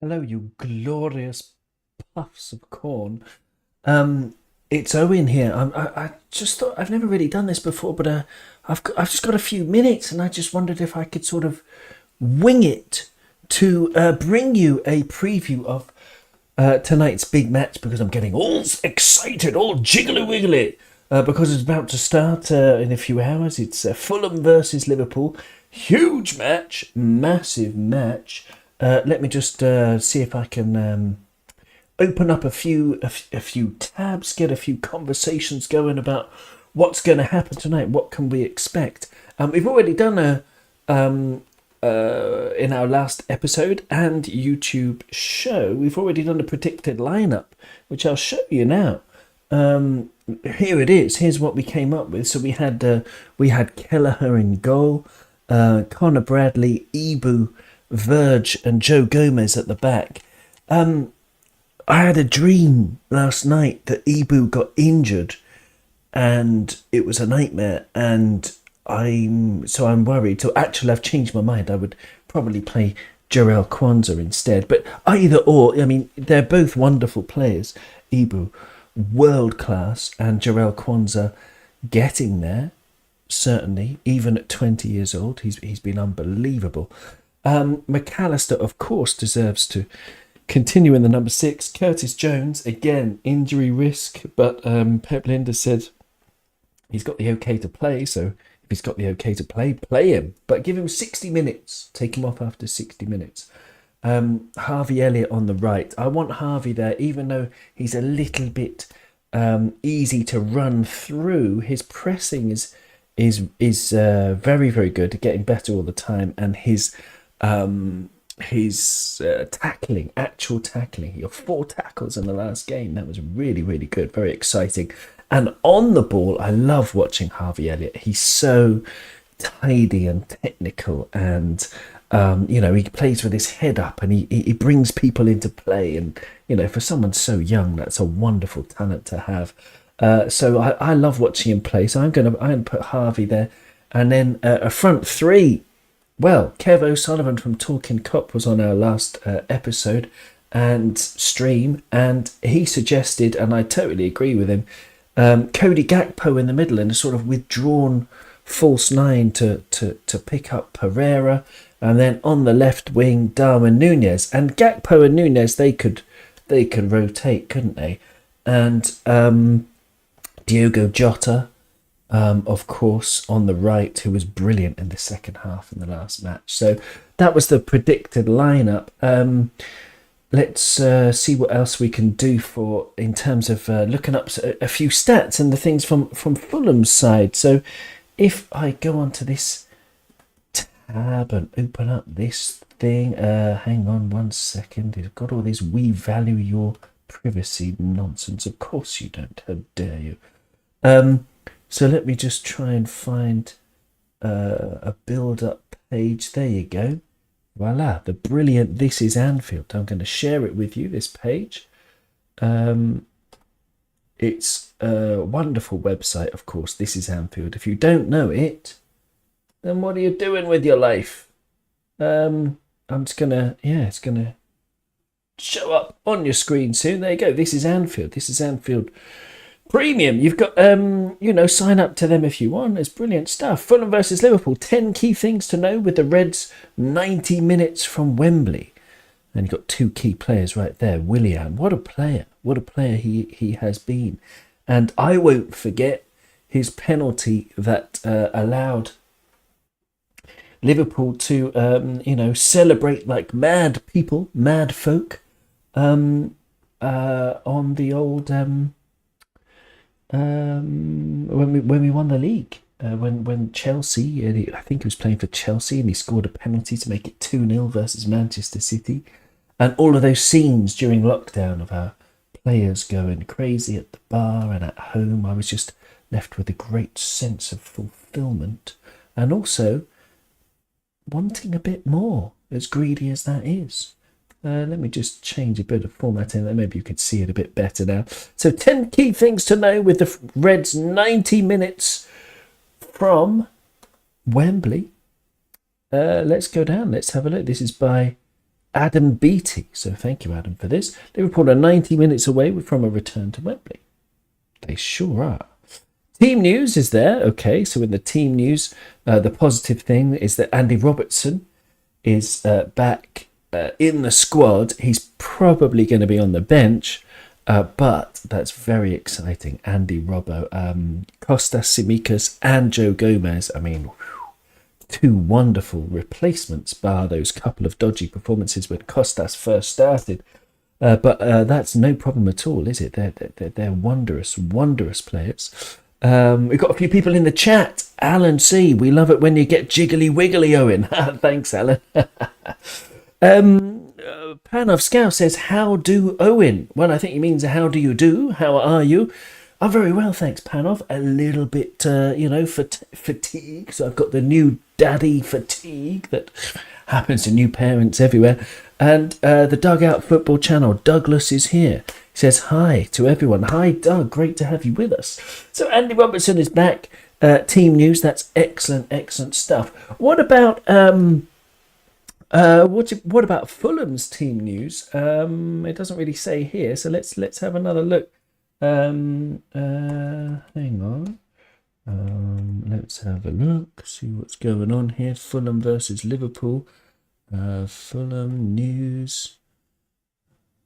Hello, you glorious puffs of corn. Um, it's Owen here. I just thought I've never really done this before, but I've just got a few minutes, and I just wondered if I could sort of wing it to bring you a preview of tonight's big match because I'm getting all excited, all jiggly wiggly, because it's about to start in a few hours. It's Fulham versus Liverpool. Huge match, massive match. Let me just see if I can open up a few tabs, get a few conversations going about what's going to happen tonight. What can we expect? We've already done a in our last episode and YouTube show. We've already done a predicted lineup, which I'll show you now. Here it is. Here's what we came up with. So we had Kelleher in goal, Connor Bradley, Ibu, Verge, and Joe Gomez at the back. I had a dream last night that Ibu got injured, and it was a nightmare. And I'm worried. So actually, I've changed my mind. I would probably play Jarell Kwanzaa instead. But either or, I mean, they're both wonderful players. Ibu, world class, and Jarell Kwanzaa getting there. Certainly, even at 20 years old, he's been unbelievable. McAllister, of course, deserves to continue in the number six. Curtis Jones, again, injury risk, but Pep Linder said he's got the okay to play, so if he's got the okay to play him. But give him 60 minutes. Take him off after 60 minutes. Harvey Elliott on the right. I want Harvey there, even though he's a little bit easy to run through. His pressing is very, very good, getting better all the time, and his tackling, actual tackling. He got 4 tackles in the last game. That was really, really good, very exciting. And on the ball, I love watching Harvey Elliott. He's so tidy and technical, and he plays with his head up, and he brings people into play. And for someone so young, that's a wonderful talent to have. So I love watching him play. So I'm gonna put Harvey there, and then a front three. Well, Kev O'Sullivan from Talking Kop was on our last episode and stream, and he suggested, and I totally agree with him, Cody Gakpo in the middle and a sort of withdrawn false nine to pick up Pereira, and then on the left wing Darwin Núñez. And Gakpo and Núñez, they could rotate, couldn't they? And Diogo Jota, of course, on the right, who was brilliant in the second half in the last match. So that was the predicted lineup. Let's see what else we can do in terms of looking up a few stats and the things from Fulham's side. So if I go onto this tab and open up this thing, hang on 1 second. It's got all this "we value your privacy" nonsense. Of course you don't. How dare you? So let me just try and find a build-up page. There you go. Voila, the brilliant This Is Anfield. I'm going to share it with you, this page. It's a wonderful website, of course, This Is Anfield. If you don't know it, then what are you doing with your life? I'm just going to, it's going to show up on your screen soon. There you go. This is Anfield. This is Anfield Premium. You've got, sign up to them if you want. It's brilliant stuff. Fulham versus Liverpool. 10 key things to know with the Reds. 90 minutes from Wembley. And you've got 2 key players right there. Willian, what a player. What a player he has been. And I won't forget his penalty that allowed Liverpool to, celebrate like mad people, mad folk, on the old... when we won the league, when Chelsea, I think he was playing for Chelsea, and he scored a penalty to make it 2-0 versus Manchester City, and all of those scenes during lockdown of our players going crazy at the bar and at home, I was just left with a great sense of fulfillment, and also wanting a bit more, as greedy as that is. Let me just change a bit of formatting there. Maybe you could see it a bit better now. So 10 key things to know with the Reds. 90 minutes from Wembley. Let's go down. Let's have a look. This is by Adam Beattie. So thank you, Adam, for this. Liverpool are 90 minutes away from a return to Wembley. They sure are. Team news is there. Okay, so in the team news, the positive thing is that Andy Robertson is back in the squad. He's probably going to be on the bench, but that's very exciting. Andy Robbo, Kostas Tsimikas and Joe Gomez. I mean, two wonderful replacements, bar those couple of dodgy performances when Kostas first started. But that's no problem at all, is it? They're wondrous, wondrous players. We've got a few people in the chat. Alan C, we love it when you get jiggly wiggly, Owen. Thanks, Alan. Panov Scout says, how do Owen? Well, I think he means how do you do? How are you? I'm very well, thanks, Panov. A little bit, fatigue. So I've got the new daddy fatigue that happens to new parents everywhere. And the Dugout Football Channel, Douglas is here. He says hi to everyone. Hi, Doug. Great to have you with us. So Andy Robertson is back. Team news. That's excellent, excellent stuff. What about what about Fulham's team news? It doesn't really say here. So let's have another look. Hang on. Let's have a look. See what's going on here. Fulham versus Liverpool. Fulham news.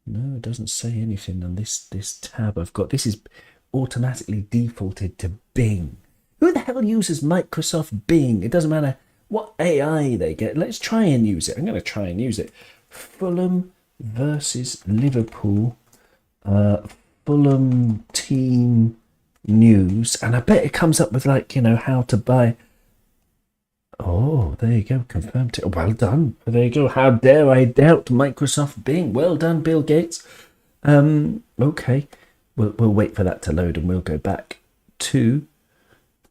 No, it doesn't say anything on this tab I've got. This is automatically defaulted to Bing. Who the hell uses Microsoft Bing? It doesn't matter what AI they get. Let's try and use it. I'm going to try and use it. Fulham versus Liverpool. Fulham team news. And I bet it comes up with how to buy. Oh, there you go. Confirmed it. Well done. There you go. How dare I doubt Microsoft Bing. Well done, Bill Gates. Okay. We'll wait for that to load and we'll go back to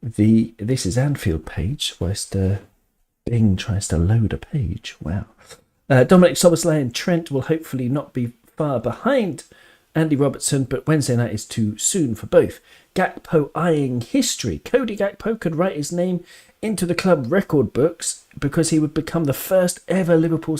the This is Anfield page whilst Bing tries to load a page. Wow. Dominic Soboslai and Trent will hopefully not be far behind Andy Robertson, but Wednesday night is too soon for both. Gakpo eyeing history. Cody Gakpo could write his name into the club record books because he would become the first ever Liverpool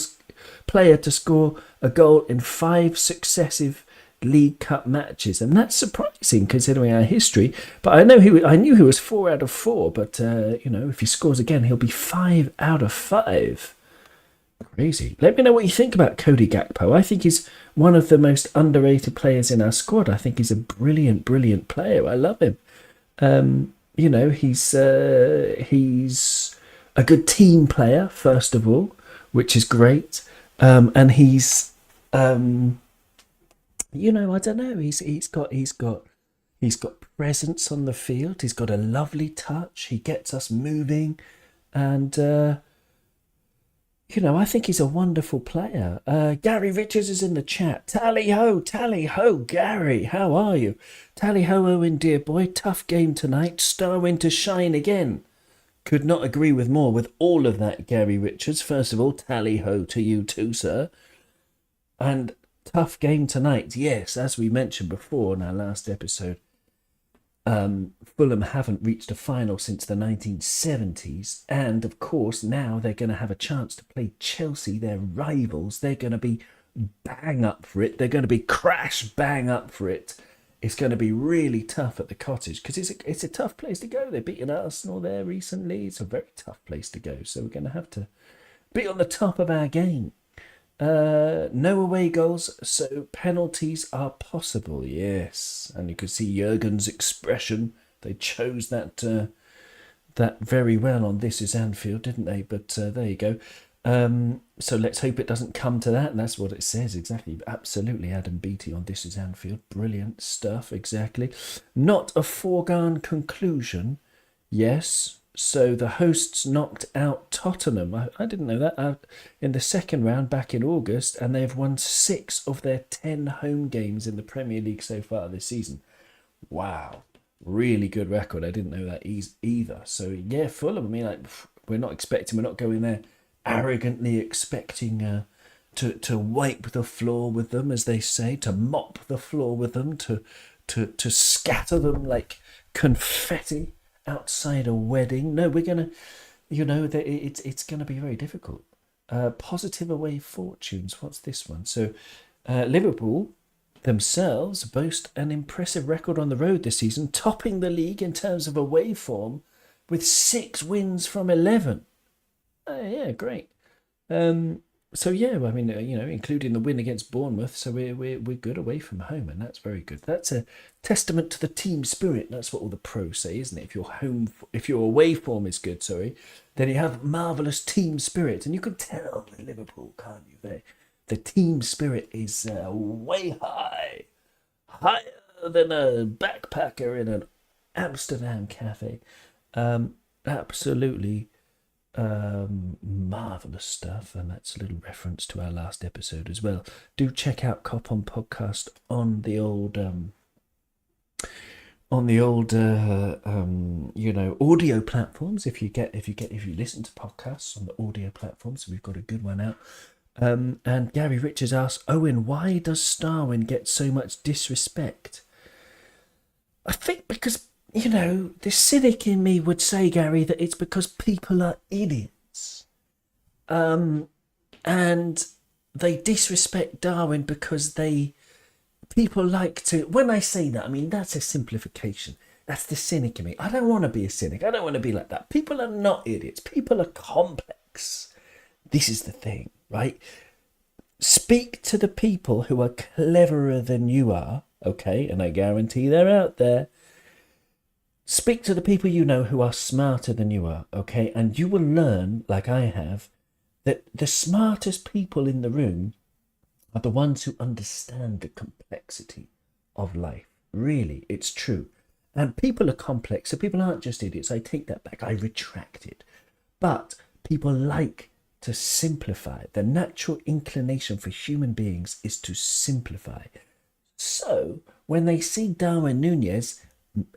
player to score a goal in 5 successive League Cup matches, and that's surprising considering our history. But I knew he was 4 out of 4. But if he scores again, he'll be 5 out of 5. Crazy. Let me know what you think about Cody Gakpo. I think he's one of the most underrated players in our squad. I think he's a brilliant, brilliant player. I love him. He's a good team player, first of all, which is great. And he's, I don't know. He's got presence on the field. He's got a lovely touch. He gets us moving, and I think he's a wonderful player. Gary Richards is in the chat. Tally ho, Gary. How are you? Tally ho, Owen, dear boy. Tough game tonight. Starwin to shine again. Could not agree with more with all of that, Gary Richards. First of all, tally ho to you too, sir. And tough game tonight. Yes, as we mentioned before in our last episode, Fulham haven't reached a final since the 1970s, and of course now they're going to have a chance to play Chelsea, their rivals. They're going to be bang up for it. They're going to be crash bang up for it. It's going to be really tough at the Cottage because it's a tough place to go. They've beaten Arsenal there recently. It's a very tough place to go, so we're going to have to be on the top of our game. No away goals, so penalties are possible. Yes, and you could see Jurgen's expression. They chose that very well on This Is Anfield, didn't they? But there you go. So let's hope it doesn't come to that. And that's what it says exactly. Absolutely, Adam Beattie on This Is Anfield. Brilliant stuff. Exactly. Not a foregone conclusion. Yes. So the hosts knocked out Tottenham. I didn't know that. In the second round back in August, and they've won 6 of their 10 home games in the Premier League so far this season. Wow. Really good record. I didn't know that either. So, yeah, Fulham, we're not going there arrogantly expecting to wipe the floor with them, as they say, to mop the floor with them, to scatter them like confetti outside a wedding. No, we're gonna, it's gonna be very difficult. Positive away fortunes. What's this one? So, Liverpool themselves boast an impressive record on the road this season, topping the league in terms of away form with 6 wins from 11. Yeah, great. So yeah, I mean, including the win against Bournemouth, so we're good away from home, and that's very good. That's a testament to the team spirit. That's what all the pros say, isn't it? If your away form is good, then you have marvelous team spirit, and you can tell with Liverpool, can't you? The team spirit is way higher than a backpacker in an Amsterdam cafe. Absolutely marvelous stuff, and that's a little reference to our last episode as well. Do check out Kop On podcast on the old audio platforms. If you listen to podcasts on the audio platforms, we've got a good one out. And Gary Richards asks, Owen, why does Starwin get so much disrespect? I think because, the cynic in me would say, Gary, that it's because people are idiots. And they disrespect Darwin because people like to... When I say that, I mean, that's a simplification. That's the cynic in me. I don't want to be a cynic. I don't want to be like that. People are not idiots. People are complex. This is the thing, right? Speak to the people who are cleverer than you are, okay? And I guarantee they're out there. Speak to the people you know who are smarter than you are, okay? And you will learn, like I have, that the smartest people in the room are the ones who understand the complexity of life. Really, it's true. And people are complex, so people aren't just idiots. I take that back. I retract it. But people like to simplify. The natural inclination for human beings is to simplify. So, when they see Darwin Núñez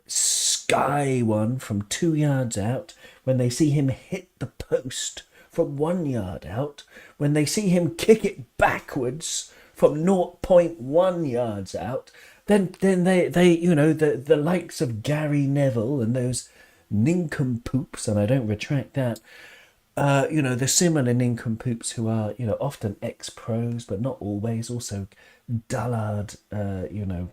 sky one from 2 yards out, when they see him hit the post from 1 yard out, when they see him kick it backwards from 0.1 yards out, then they the likes of Gary Neville and those nincompoops, and I don't retract that, the similar nincompoops who are, often ex-pros, but not always, also dullard,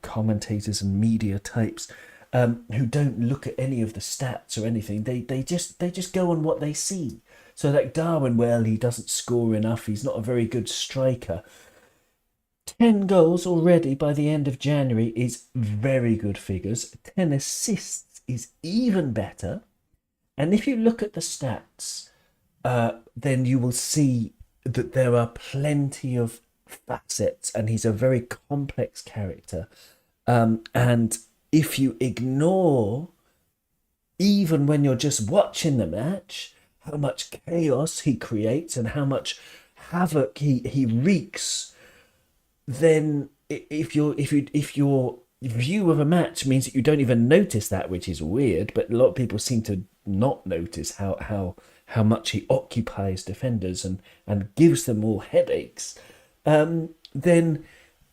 commentators and media types, who don't look at any of the stats or anything. They just go on what they see. So like Darwin, well, he doesn't score enough. He's not a very good striker. 10 goals already by the end of January is very good figures. 10 assists is even better. And if you look at the stats, then you will see that there are plenty of facets, and he's a very complex character. And if you ignore, even when you're just watching the match, how much chaos he creates and how much havoc he wreaks, then if your view of a match means that you don't even notice that, which is weird, but a lot of people seem to not notice how much he occupies defenders and gives them all headaches, then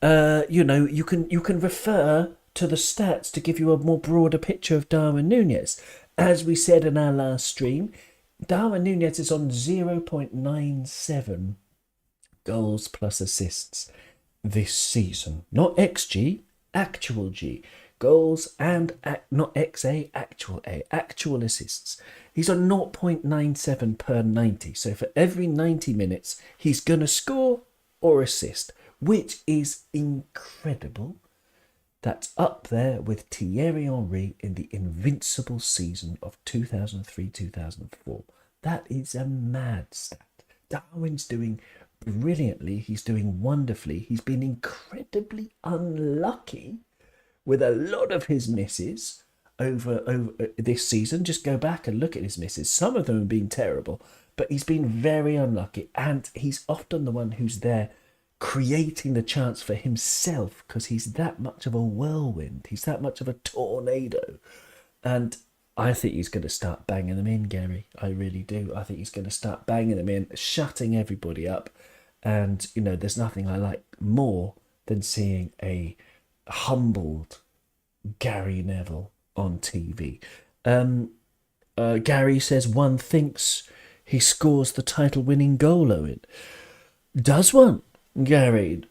you can refer to the stats to give you a more broader picture of Darwin Núñez. As we said in our last stream, Darwin Núñez is on 0.97 goals plus assists this season. Not XG, actual G. Goals and not XA, actual assists. He's on 0.97 per 90. So for every 90 minutes, he's going to score or assist, which is incredible. That's up there with Thierry Henry in the invincible season of 2003-2004. That is a mad stat. Darwin's doing brilliantly. He's doing wonderfully. He's been incredibly unlucky with a lot of his misses over this season. Just go back and look at his misses. Some of them have been terrible, but he's been very unlucky, and he's often the one who's there creating the chance for himself, because he's that much of a whirlwind. He's that much of a tornado. And I think he's going to start banging them in, Gary. I really do. I think he's going to start banging them in, shutting everybody up. And, there's nothing I like more than seeing a humbled Gary Neville on TV. Gary says one thinks he scores the title-winning goal, Owen. Does one, Gary?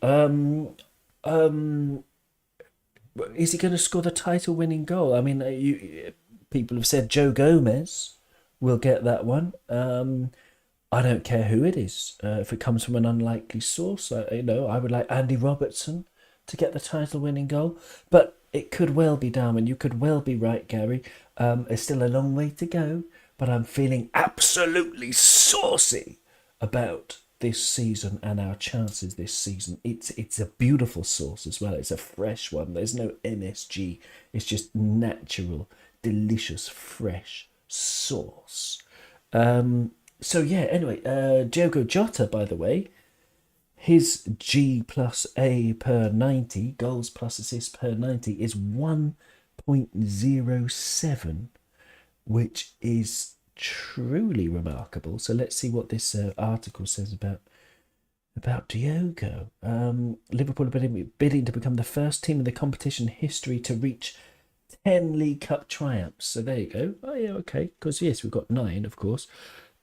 Is he going to score the title-winning goal? I mean, people have said Joe Gomez will get that one. I don't care who it is. If it comes from an unlikely source, I would like Andy Robertson to get the title-winning goal. But it could well be Darwin. You could well be right, Gary. It's still a long way to go, but I'm feeling absolutely saucy about this season and our chances this season. It's a beautiful sauce as well. It's a fresh one. There's no MSG. It's just natural, delicious, fresh sauce. So yeah, anyway, Diogo Jota, by the way, his G plus A per 90, goals plus assists per 90, is 1.07, which is truly remarkable. So let's see what this article says about Diogo. Liverpool are bidding to become the first team in the competition history to reach 10 League Cup triumphs. So there you go. Oh yeah, okay, because yes, we've got 9, of course.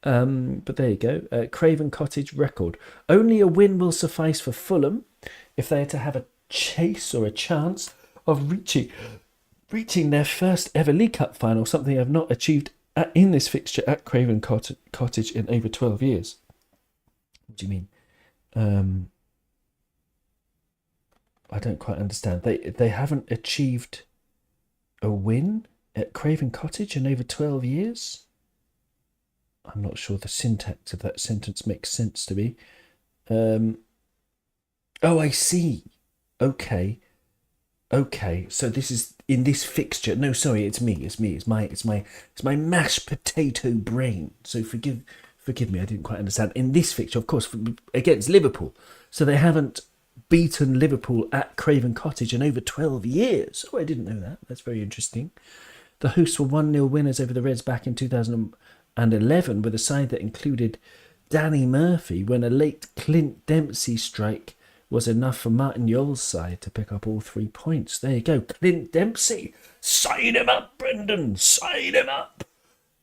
But there you go. Craven Cottage record. Only a win will suffice for Fulham if they are to have a chase or a chance of reaching their first ever League Cup final, something they have not achieved in this fixture at Craven Cottage in over 12 years. What do you mean? I don't quite understand. They haven't achieved a win at Craven Cottage in over 12 years? I'm not sure the syntax of that sentence makes sense to me. Oh, I see. Okay. So this is in this fixture. No, sorry, it's me. It's my mashed potato brain. So forgive me. I didn't quite understand. In this fixture, of course, against Liverpool. So they haven't beaten Liverpool at Craven Cottage in over 12 years. Oh, I didn't know that. That's very interesting. The hosts were 1-0 winners over the Reds back in 2011 with a side that included Danny Murphy when a late Clint Dempsey strike was enough for Martin Yole's side to pick up all 3 points. There you go, Clint Dempsey. Sign him up, Brendan. Sign him up.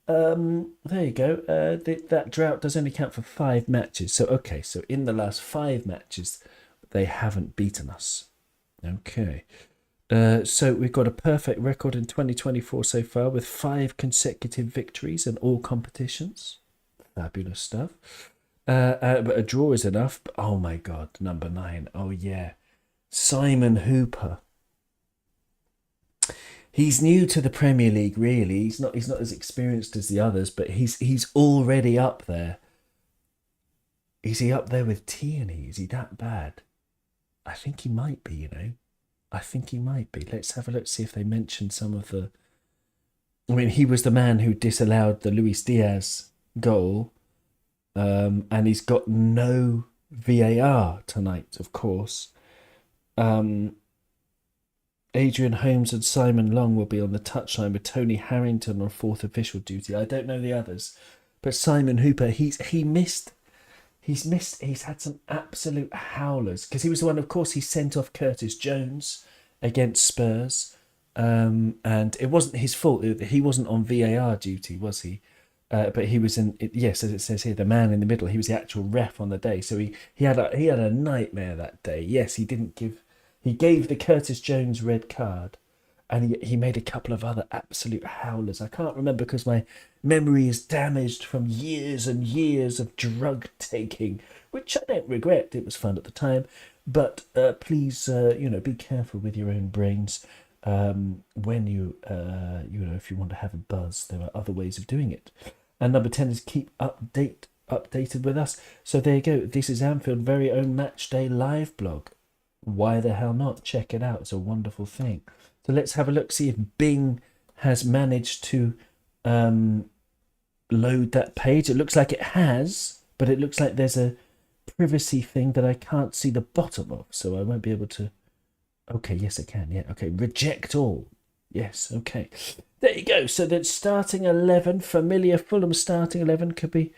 There you go. That drought does only count for 5 matches. So in the last 5 matches, they haven't beaten us. Okay. So we've got a perfect record in 2024 so far with 5 consecutive victories in all competitions. Fabulous stuff. But a draw is enough. But, oh my God, number 9. Oh yeah, Simon Hooper. He's new to the Premier League, really. He's not as experienced as the others, but he's already up there. Is he up there with Tierney? Is he that bad? I think he might be, I think he might be. Let's have a look, see if they mention some of the... I mean, he was the man who disallowed the Luis Diaz goal, and he's got no VAR tonight, of course. Adrian Holmes and Simon Long will be on the touchline with Tony Harrington on 4th official duty. I don't know the others, but Simon Hooper, he's had some absolute howlers because he was the one, of course, he sent off Curtis Jones against Spurs, and it wasn't his fault. He wasn't on VAR duty, was he? But he was in. Yes, as it says here, the man in the middle. He was the actual ref on the day, so he had a nightmare that day. Yes, he gave the Curtis Jones red card, and he made a couple of other absolute howlers. I can't remember because my memory is damaged from years and years of drug taking, which I don't regret. It was fun at the time, but please, be careful with your own brains when you, if you want to have a buzz. There are other ways of doing it. And number 10 is keep updated with us. So there you go. This is Anfield very own match day live blog. Why the hell not? Check it out. It's a wonderful thing. So let's have a look, see if Bing has managed to load that page. It looks like it has, but it looks like there's a privacy thing that I can't see the bottom of, so I won't be able to... Okay, yes I can, yeah, okay. Reject all. Yes, okay. There you go. So that starting 11, familiar Fulham starting 11 could be...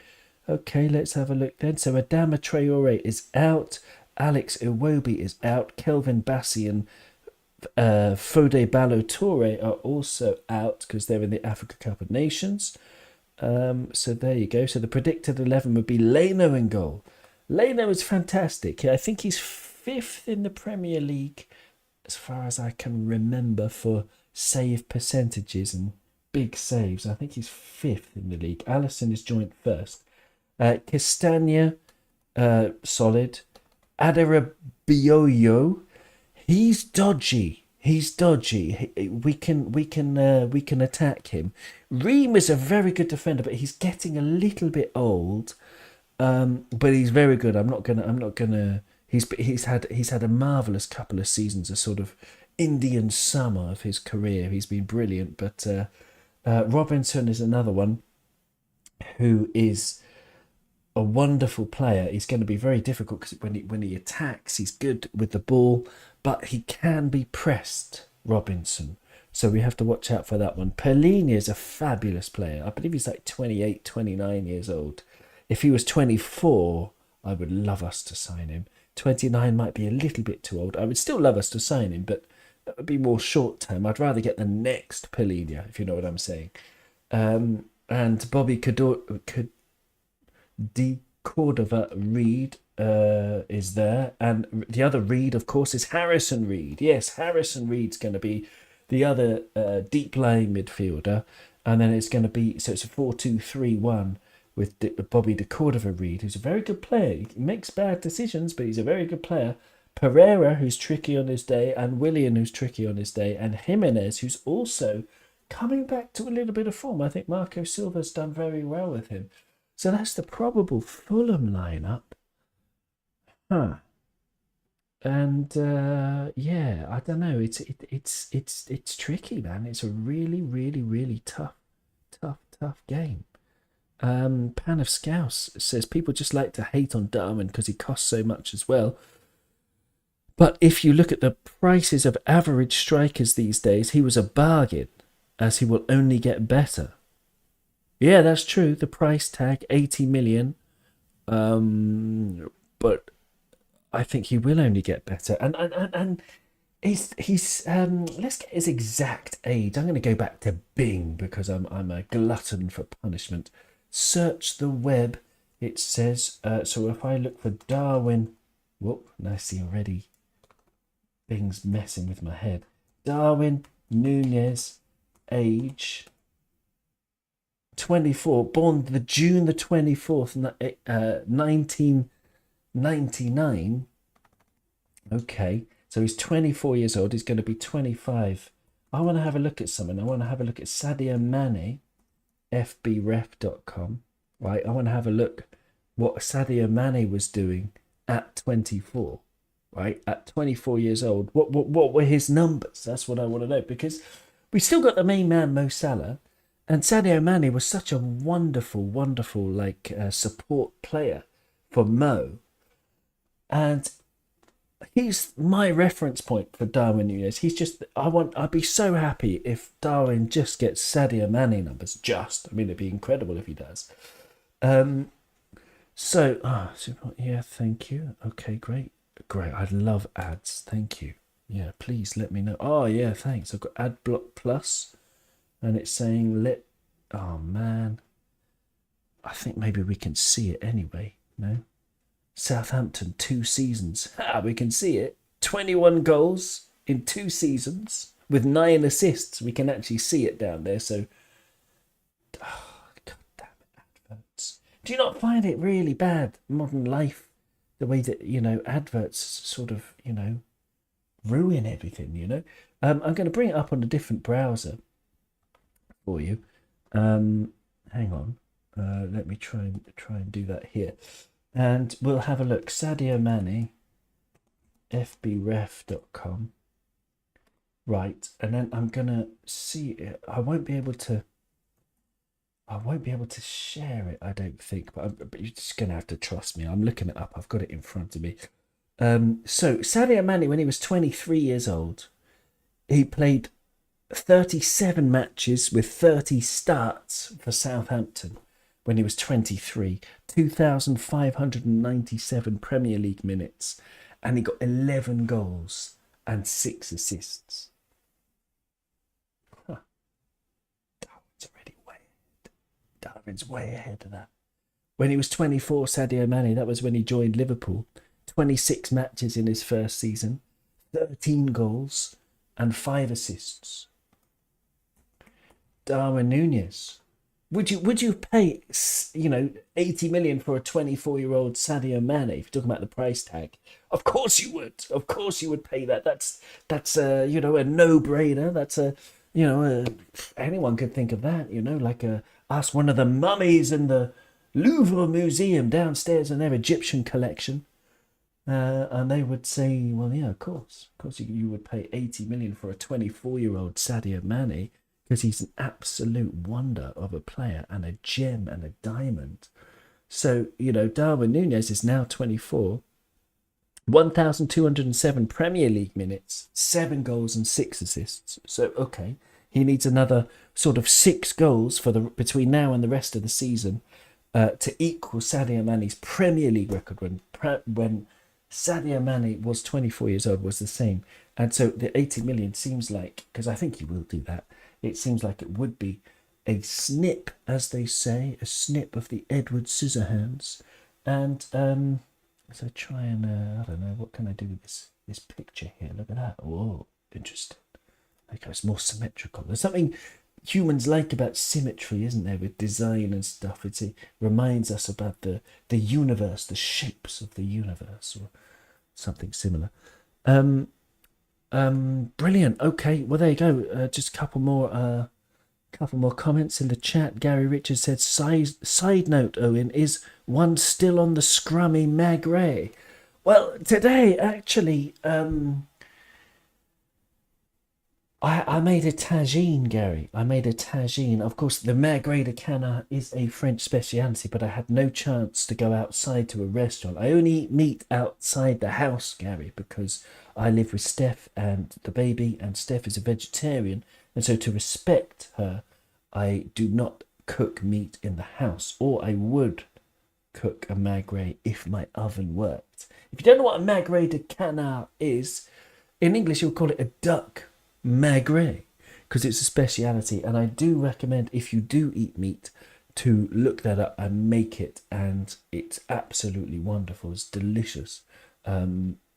Okay, let's have a look then. So Adama Traore is out. Alex Iwobi is out. Kelvin Bassey and Fode Ballo-Toure are also out because they're in the Africa Cup of Nations. So there you go. So the predicted 11 would be Leno in goal. Leno is fantastic. I think he's fifth in the Premier League, as far as I can remember, for save percentages and big saves. I think he's fifth in the league. Alisson is joint first. Castagna, solid. Adarabioyo, he's dodgy. He's dodgy. We can attack him. Ream is a very good defender, but he's getting a little bit old. But he's very good. I'm not gonna. He's had a marvelous couple of seasons, a sort of Indian summer of his career. He's been brilliant. But Robinson is another one who is a wonderful player. He's going to be very difficult because when he attacks, he's good with the ball, but he can be pressed, Robinson. So we have to watch out for that one. Perlini is a fabulous player. I believe he's like 28, 29 years old. If he was 24, I would love us to sign him. 29 might be a little bit too old. I would still love us to sign him, but that would be more short term. I'd rather get the next Perlini, if you know what I'm saying. And Bobby De Cordova Reed is there. And the other Reed, of course, is Harrison Reed. Yes, Harrison Reed's going to be the other deep-lying midfielder. And then it's going to be, so it's a 4-2-3-1 with Bobby De Cordova Reed, who's a very good player. He makes bad decisions, but he's a very good player. Pereira, who's tricky on his day, and Willian, who's tricky on his day, and Jimenez, who's also coming back to a little bit of form. I think Marco Silva's done very well with him. So that's the probable Fulham lineup. Huh. And yeah, I don't know. It's tricky, man. It's a really, really, really tough game. Pan of Scouse says people just like to hate on Darwin because he costs so much as well. But if you look at the prices of average strikers these days, he was a bargain, as he will only get better. Yeah, that's true. The price tag, 80 million. But I think he will only get better. And he's let's get his exact age. I'm going to go back to Bing because I'm a glutton for punishment. Search the web, it says. So if I look for Darwin, whoop, I see already. Bing's messing with my head. Darwin Nunez, age 24, born the June the 24th, 1999. Okay, so he's 24 years old. He's going to be 25. I want to have a look at something. I want to have a look at Sadio Mane, fbref.com. Right, I want to have a look what Sadio Mane was doing at 24. Right, at 24 years old. What were his numbers? That's what I want to know, because we still got the main man, Mo Salah. And Sadio Mane was such a wonderful support player for Mo. And he's my reference point for Darwin Nunez. I'd be so happy if Darwin just gets Sadio Mane numbers. It'd be incredible if he does. Yeah, thank you. Okay, great. I love ads. Thank you. Yeah, please let me know. Oh, yeah, thanks. I've got AdBlock Plus. And it's saying oh man, I think maybe we can see it anyway. No, Southampton 2 seasons. We can see it. 21 goals in 2 seasons with 9 assists. We can actually see it down there. So, God damn it, adverts. Do you not find it really bad, modern life, the way that adverts sort of ruin everything? I'm going to bring it up on a different browser for you. Hang on. Let me try and do that here. And we'll have a look. Sadio Mane, fbref.com. Right, and then I'm gonna see it. I won't be able to share it, I don't think, but you're just gonna have to trust me. I'm looking it up. I've got it in front of me. So Sadio Mane, when he was 23 years old, he played 37 matches with 30 starts for Southampton when he was 23, 2,597 Premier League minutes, and he got 11 goals and 6 assists. Darwin's already way ahead. Darwin's way ahead of that. When he was 24, Sadio Mane, that was when he joined Liverpool. 26 matches in his first season, 13 goals and 5 assists. Darwin Núñez. Would you pay 80 million for a 24-year-old Sadio Mane if you're talking about the price tag? Of course you would. Of course you would pay that. That's a no-brainer. That's anyone could think of that. Ask one of the mummies in the Louvre Museum downstairs in their Egyptian collection, and they would say, well, yeah, of course you would pay 80 million for a 24-year-old Sadio Mane, because he's an absolute wonder of a player and a gem and a diamond. So, Darwin Núñez is now 24, 1,207 Premier League minutes, 7 goals and 6 assists. So, okay, he needs another sort of 6 goals between now and the rest of the season to equal Sadio Mane's Premier League record when Sadio Mane was 24 years old, was the same. And so the 80 million seems like, because I think he will do that, it seems like it would be a snip, as they say, a snip of the Edward Scissorhands. And so try and, I don't know, what can I do with this picture here? Look at that. Whoa, interesting. Okay, it's more symmetrical. There's something humans like about symmetry, isn't there, with design and stuff. It reminds us about the universe, the shapes of the universe, or something similar. Brilliant. Okay, well, there you go. Just a couple more comments in the chat. Gary Richards said, side note, Owen, is one still on the scrummy Magray? Well, today, actually, I made a tagine, Gary. I made a tagine. Of course, the Magray de Canard is a French speciality, but I had no chance to go outside to a restaurant. I only eat meat outside the house, Gary, because I live with Steph and the baby, and Steph is a vegetarian. And so to respect her, I do not cook meat in the house, or I would cook a Magray if my oven worked. If you don't know what a Magray de Canard is, in English you'll call it a duck Magray, because it's a speciality. And I do recommend, if you do eat meat, to look that up and make it, and it's absolutely wonderful. It's delicious,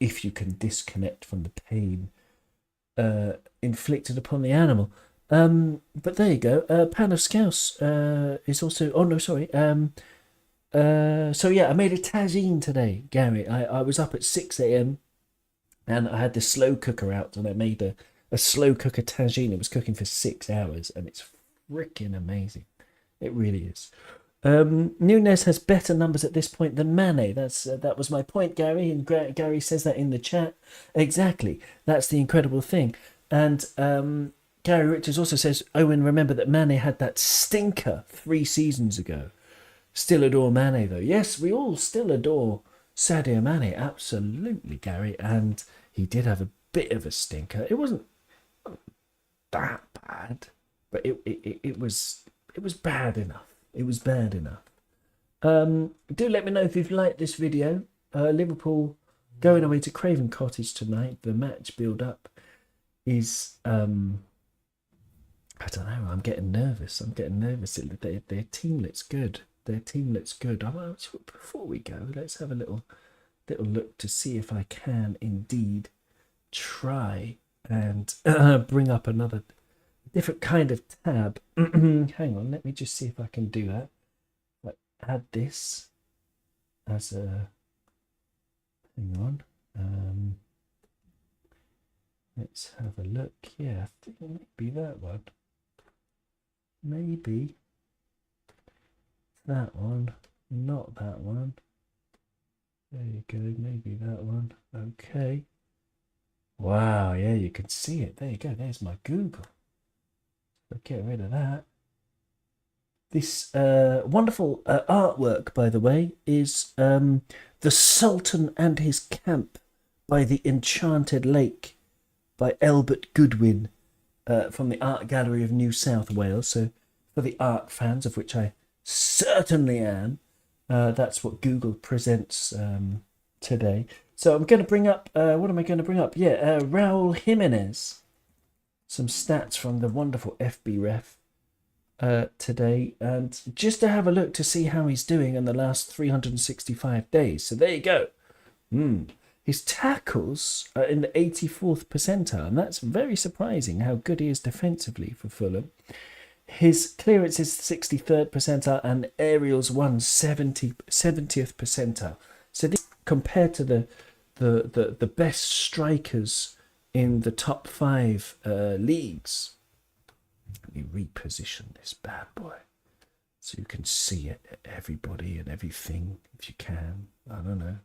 if you can disconnect from the pain inflicted upon the animal. But there you go. Pan of Scouse is also, oh no, sorry. So yeah, I made a tagine today, Gary. I was up at 6 a.m. and I had the slow cooker out, and I made a slow cooker tagine. It was cooking for 6 hours, and it's freaking amazing. It really is. Núñez has better numbers at this point than Mane. That was my point, Gary. And Gary says that in the chat. Exactly. That's the incredible thing. And Gary Richards also says, Owen, remember that Mane had that stinker 3 seasons ago. Still adore Mane, though. Yes, we all still adore Sadio Mane. Absolutely, Gary. And he did have a bit of a stinker. It wasn't that bad, but it was bad enough. It was bad enough. Do let me know if you've liked this video. Liverpool going away to Craven Cottage tonight. The match build up is I don't know. I'm getting nervous. Their team looks good. Before we go, let's have a little look to see if I can indeed try and bring up another different kind of tab. Hang on, let me just see if I can do that. Like, add this as a, hang on, let's have a look. Yeah, I think it might be that one. Maybe that one, not that one. There you go, maybe that one. Okay. Wow, yeah, you can see it. There you go, there's my Google. But get rid of that. This wonderful artwork, by the way, is The Sultan and His Camp by the Enchanted Lake by Elbert Goodwin from the Art Gallery of New South Wales. So for the art fans, of which I certainly am, that's what Google presents today. So I'm going to bring up, what am I going to bring up? Yeah, Raul Jimenez. Some stats from the wonderful FB Ref. today, and just to have a look to see how he's doing in the last 365 days. So there you go. His tackles are in the 84th percentile, and that's very surprising how good he is defensively for Fulham. His clearance is 63rd percentile, and aerials 70th percentile. So this, compared to the best strikers in the top 5 leagues. Let me reposition this bad boy so you can see it, everybody and everything, if you can. I don't know.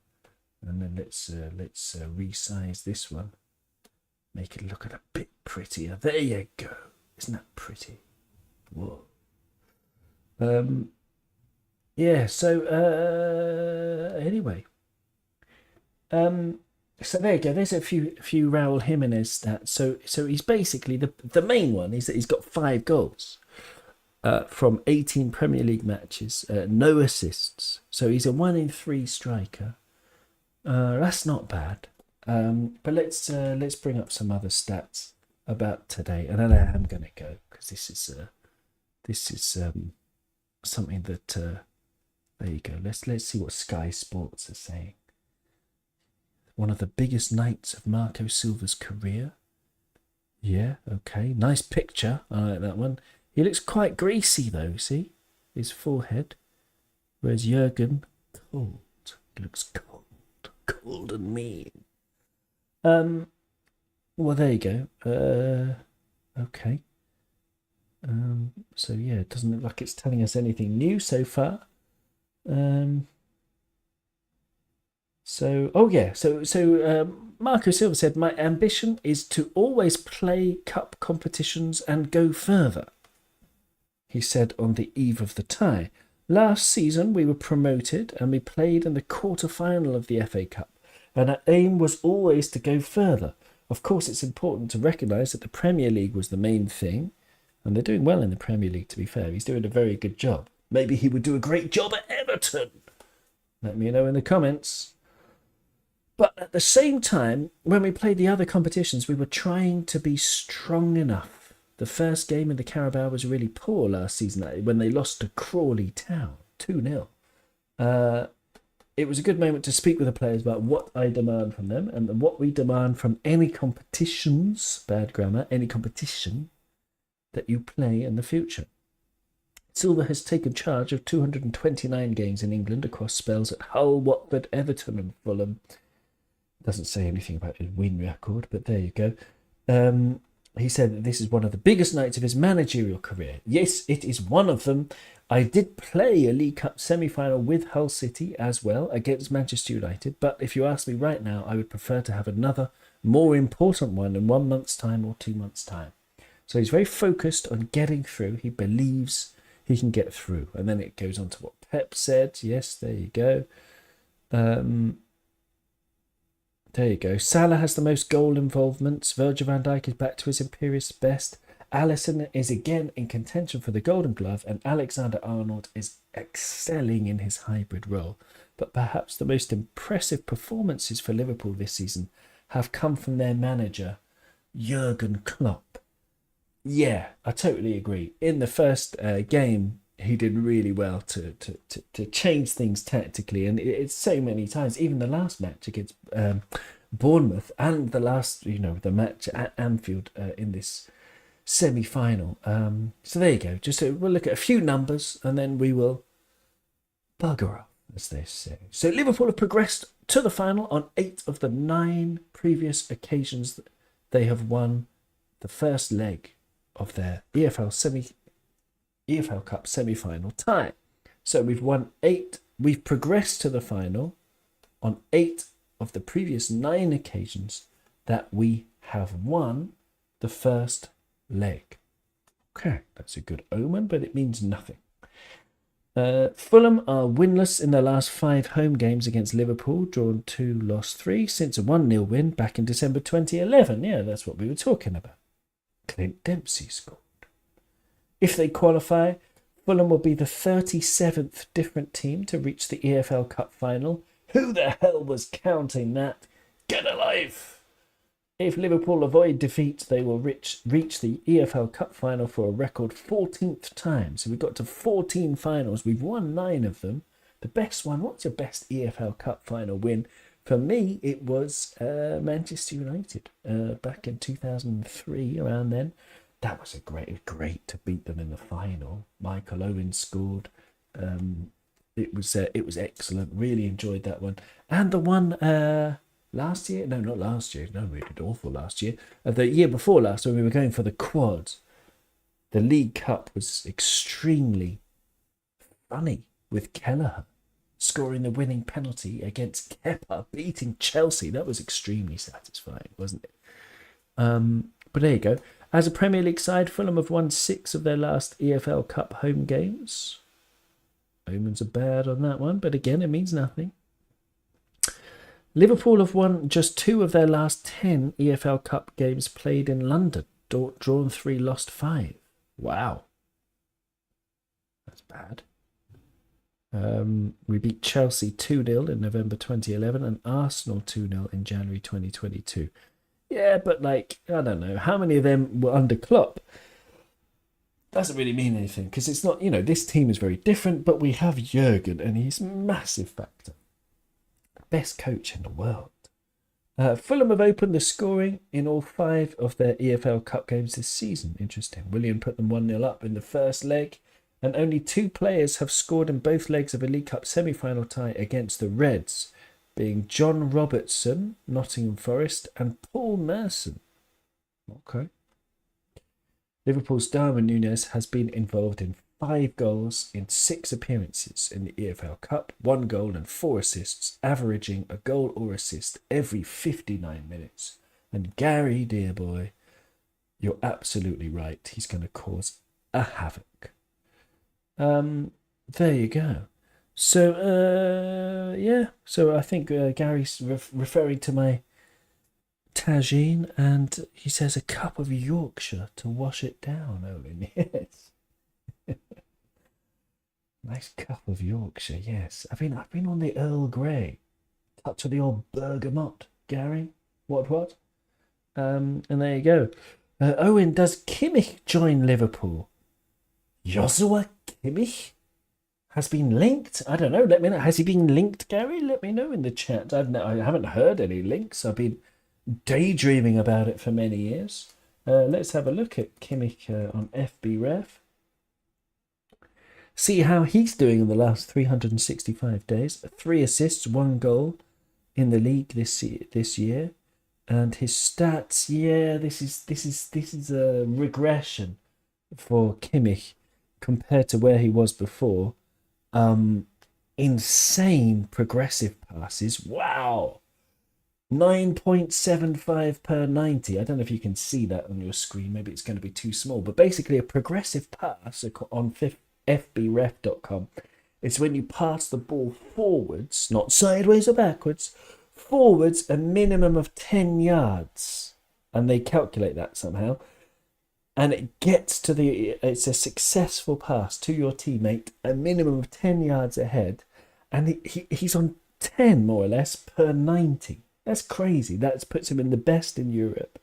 And then let's resize this one, make it look a bit prettier. There you go. Isn't that pretty? Whoa. Yeah. So anyway. So there you go. There's a few Raul Jimenez stats. So he's basically the main one is that he's got 5 goals from 18 Premier League matches, no assists. So he's a 1 in 3 striker. That's not bad. But let's bring up some other stats about today, and then I am going to go because this is something that there you go. Let's see what Sky Sports are saying. One of the biggest nights of Marco Silva's career. Yeah, okay. Nice picture. I like that one. He looks quite greasy though, see? His forehead. Whereas Jurgen, cold. He looks cold. Cold and mean. Well, there you go. Okay. So yeah, it doesn't look like it's telling us anything new so far. So Marco Silva said, "My ambition is to always play cup competitions and go further." He said on the eve of the tie. Last season we were promoted and we played in the quarter-final of the FA Cup, and our aim was always to go further. Of course, it's important to recognise that the Premier League was the main thing, and they're doing well in the Premier League, to be fair. He's doing a very good job. Maybe he would do a great job at Everton. Let me know in the comments. But at the same time, when we played the other competitions, we were trying to be strong enough. The first game in the Carabao was really poor last season when they lost to Crawley Town, 2-0. It was a good moment to speak with the players about what I demand from them and what we demand from any competitions, bad grammar, any competition that you play in the future. Silva has taken charge of 229 games in England across spells at Hull, Watford, Everton and Fulham. Doesn't say anything about his win record, but there you go. He said that this is one of the biggest nights of his managerial career. Yes, it is one of them. I did play a League Cup semi-final with Hull City as well against Manchester United, but if you ask me right now, I would prefer to have another more important one in 1 month's time or 2 months' time. So he's very focused on getting through. He believes he can get through. And then it goes on to what Pep said. Yes, there you go. There you go. Salah has the most goal involvements. Virgil van Dijk is back to his imperious best. Alisson is again in contention for the Golden Glove, and Alexander-Arnold is excelling in his hybrid role. But perhaps the most impressive performances for Liverpool this season have come from their manager, Jurgen Klopp. Yeah, I totally agree. In the first game, he did really well to change things tactically, and it's so many times. Even the last match against Bournemouth, and the last, the match at Anfield in this semi-final. So there you go. We'll look at a few numbers, and then we will bugger off, as they say. So Liverpool have progressed to the final on 8 of the 9 previous occasions that they have won the first leg of their EFL Cup semi-final tie. So we've won 8. We've progressed to the final on 8 of the previous 9 occasions that we have won the first leg. Okay, that's a good omen, but it means nothing. Fulham are winless in their last 5 home games against Liverpool, drawn 2, lost 3, since a 1-0 win back in December 2011. Yeah, that's what we were talking about. Clint Dempsey scored. If they qualify, Fulham will be the 37th different team to reach the EFL Cup final. Who the hell was counting that? Get a life! If Liverpool avoid defeat, they will reach the EFL Cup final for a record 14th time. So we've got to 14 finals. We've won 9 of them. The best one, what's your best EFL Cup final win? For me, it was Manchester United back in 2003, around then. That was great to beat them in the final. Michael Owen scored. It was excellent. Really enjoyed that one. And the one last year, no, not last year. No, we did awful last year. The year before last, when we were going for the quad, the League Cup was extremely funny with Kelleher scoring the winning penalty against Kepa, beating Chelsea. That was extremely satisfying, wasn't it? But there you go. As a Premier League side, Fulham have won 6 of their last EFL Cup home games. Omens are bad on that one, but again, it means nothing. Liverpool have won just 2 of their last 10 EFL Cup games played in London. Drawn 3, lost 5. Wow. That's bad. We beat Chelsea 2-0 in November 2011 and Arsenal 2-0 in January 2022. Yeah, but I don't know. How many of them were under Klopp? Doesn't really mean anything because it's not, this team is very different, but we have Jurgen and he's a massive factor. Best coach in the world. Fulham have opened the scoring in all 5 of their EFL Cup games this season. Interesting. Willian put them 1-0 up in the first leg, and only 2 players have scored in both legs of a League Cup semi-final tie against the Reds, being John Robertson, Nottingham Forest, and Paul Merson. Okay. Liverpool's Darwin Núñez has been involved in 5 goals in 6 appearances in the EFL Cup, 1 goal and 4 assists, averaging a goal or assist every 59 minutes. And Gary, dear boy, you're absolutely right. He's going to cause a havoc. There you go. So, yeah. So I think Gary's referring to my tagine, and he says a cup of Yorkshire to wash it down, Owen. Yes. Nice cup of Yorkshire, yes. I've been on the Earl Grey. Touch of the old bergamot, Gary. What? And there you go. Owen, does Kimmich join Liverpool? Joshua Kimmich has been linked. I don't know. Let me know. Has he been linked, Gary? Let me know in the chat. I haven't heard any links. I've been daydreaming about it for many years. Let's have a look at Kimmich on FB Ref. See how he's doing in the last 365 days. 3 assists, 1 goal in the league this year. And his stats, yeah, this is a regression for Kimmich compared to where he was before. Insane progressive passes. Wow. 9.75 per 90. I don't know if you can see that on your screen. Maybe it's going to be too small. But basically a progressive pass on FBref.com. It's when you pass the ball forwards, not sideways or backwards, forwards a minimum of 10 yards. And they calculate that somehow. And it gets to it's a successful pass to your teammate, a minimum of 10 yards ahead. And he's on 10, more or less, per 90. That's crazy. That puts him in the best in Europe.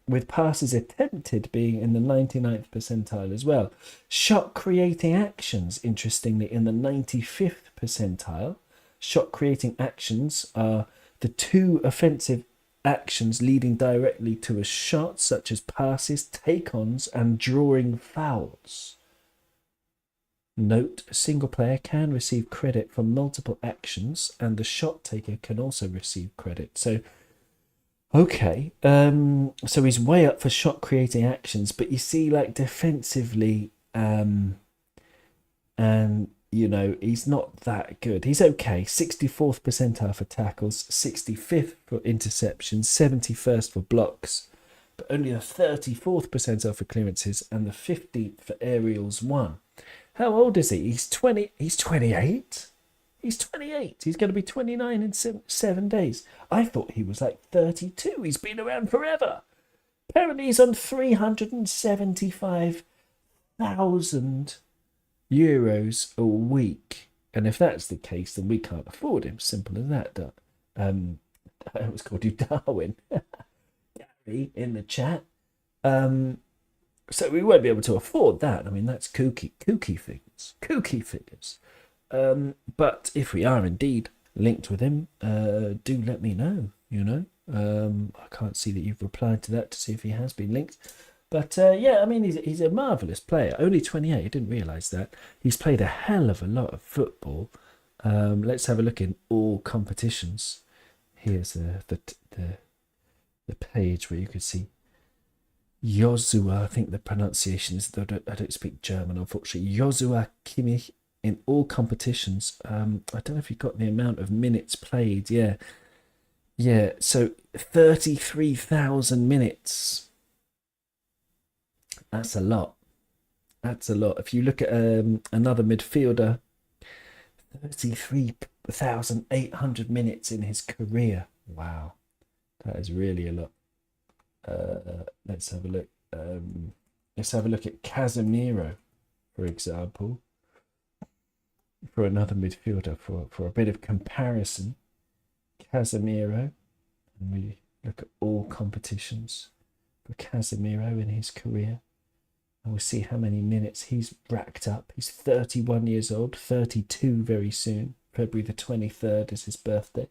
With passes attempted being in the 99th percentile as well. Shot creating actions, interestingly, in the 95th percentile. Shot creating actions are the 2 offensive actions leading directly to a shot, such as passes, take-ons, and drawing fouls. Note, a single player can receive credit for multiple actions, and the shot taker can also receive credit. So, okay, so he's way up for shot creating actions, but you see, defensively, and he's not that good. He's okay. 64th percentile for tackles, 65th for interceptions, 71st for blocks, but only the 34th percentile for clearances and the 15th for aerials won. How old is he? He's 20. He's 28. He's 28. He's going to be 29 in 7 days. I thought he was 32. He's been around forever. Apparently he's on 375,000 euros a week. And if that's the case, then we can't afford him. Simple as that. I always called you Darwin. in the chat. So we won't be able to afford that. I mean, that's kooky figures. But if we are indeed linked with him, do let me know. I can't see that you've replied to that to see if he has been linked. But yeah, I mean, he's a marvellous player. Only 28. I didn't realise that. He's played a hell of a lot of football. Let's have a look in all competitions. Here's the page where you could see Joshua. I think the pronunciation is. I don't speak German, unfortunately. Joshua Kimmich in all competitions. I don't know if he got the amount of minutes played. Yeah. So 33,000 minutes. That's a lot. If you look at another midfielder, 33,800 minutes in his career. Wow, that is really a lot. Let's have a look. Let's have a look at Casemiro, for example, for another midfielder, for a bit of comparison. Casemiro, and we look at all competitions for Casemiro in his career. And we'll see how many minutes he's racked up. He's 31 years old, 32 very soon. February the 23rd is his birthday.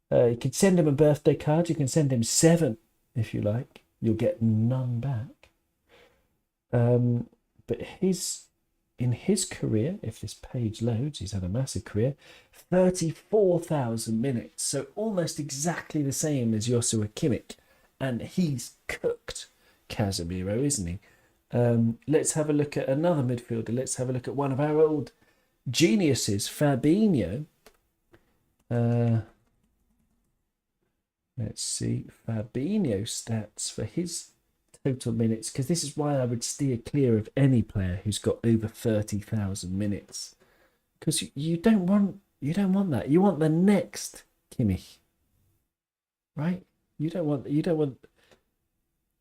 You can send him a birthday card. You can send him 7 if you like. You'll get none back. But in his career, if this page loads, he's had a massive career, 34,000 minutes. So almost exactly the same as Joshua Kimmich. And he's cooked, Casemiro, isn't he? Let's have a look at another midfielder. Let's have a look at one of our old geniuses, Fabinho. Let's see Fabinho stats for his total minutes, because this is why I would steer clear of any player who's got over 30,000 minutes, because you don't want that. You want the next Kimmich, right? You don't want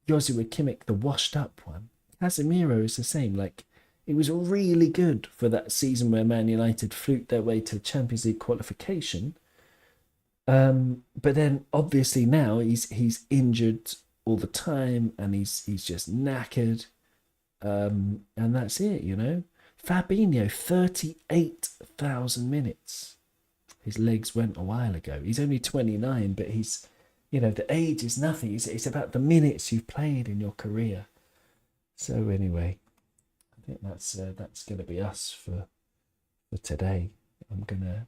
Joshua Kimmich, the washed up one. Casemiro is the same. Like, it was really good for that season where Man United fluked their way to Champions League qualification. But then obviously now he's injured all the time, and he's just knackered. And that's it, Fabinho, 38,000 minutes. His legs went a while ago. He's only 29, but he's, the age is nothing. It's about the minutes you've played in your career. So anyway, I think that's going to be us for today. I'm going to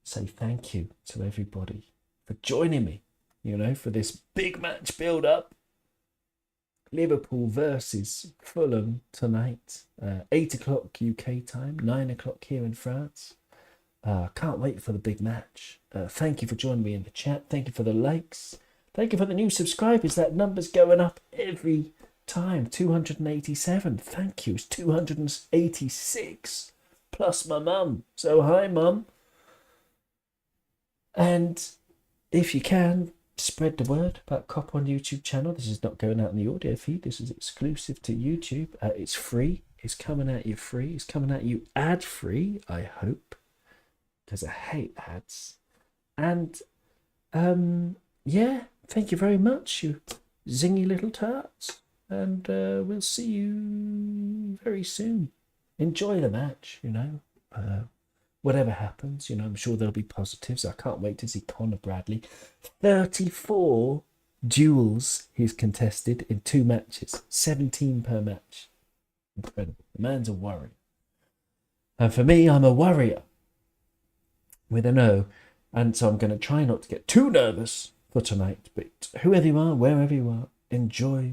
say thank you to everybody for joining me, for this big match build-up. Liverpool versus Fulham tonight, 8 o'clock UK time, 9 o'clock here in France. Can't wait for the big match. Thank you for joining me in the chat. Thank you for the likes. Thank you for the new subscribers. That number's going up every time. 287. Thank you. It's 286 plus my mum. So hi, mum. And if you can, spread the word about Kop On YouTube channel. This is not going out in the audio feed. This is exclusive to YouTube. It's free. It's coming at you free. It's coming at you ad free, I hope, because I hate ads. And yeah, thank you very much, you zingy little tarts. And we'll see you very soon. Enjoy the match, whatever happens, I'm sure there'll be positives. I can't wait to see Connor Bradley. 34 duels he's contested in 2 matches, 17 per match. Incredible. The man's a warrior. And for me, I'm a warrior with an O. And so I'm going to try not to get too nervous for tonight. But whoever you are, wherever you are, enjoy